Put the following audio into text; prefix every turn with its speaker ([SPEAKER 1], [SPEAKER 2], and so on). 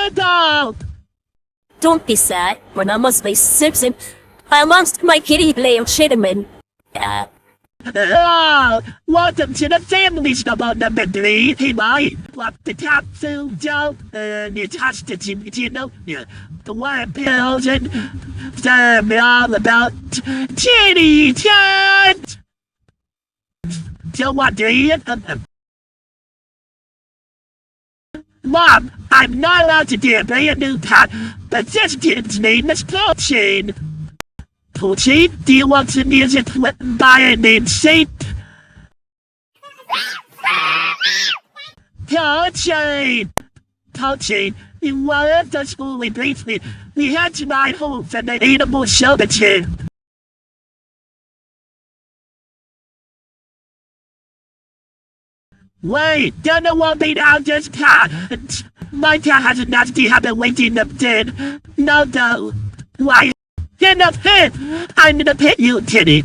[SPEAKER 1] dog.
[SPEAKER 2] Don't be sad. When I must play Simpson, I lost my kitty playing Shitterman.
[SPEAKER 1] Welcome to the family about number 3. Hey, Molly, plop the top 2 down, and you touch the the white pills, and tell me all about Titty Chat. So what do you? Mom, I'm not allowed to do a brand new pet, but this kid's name is Poaching. Poaching, do you want some music by a namesake? Poaching! Poaching, you wanted to school me briefly. We had to buy home for the animal shelter. Wait, don't want me down just cat. My cat has a nasty habit waking up dead. No, why? Get up here! I'm gonna pet you, Titty.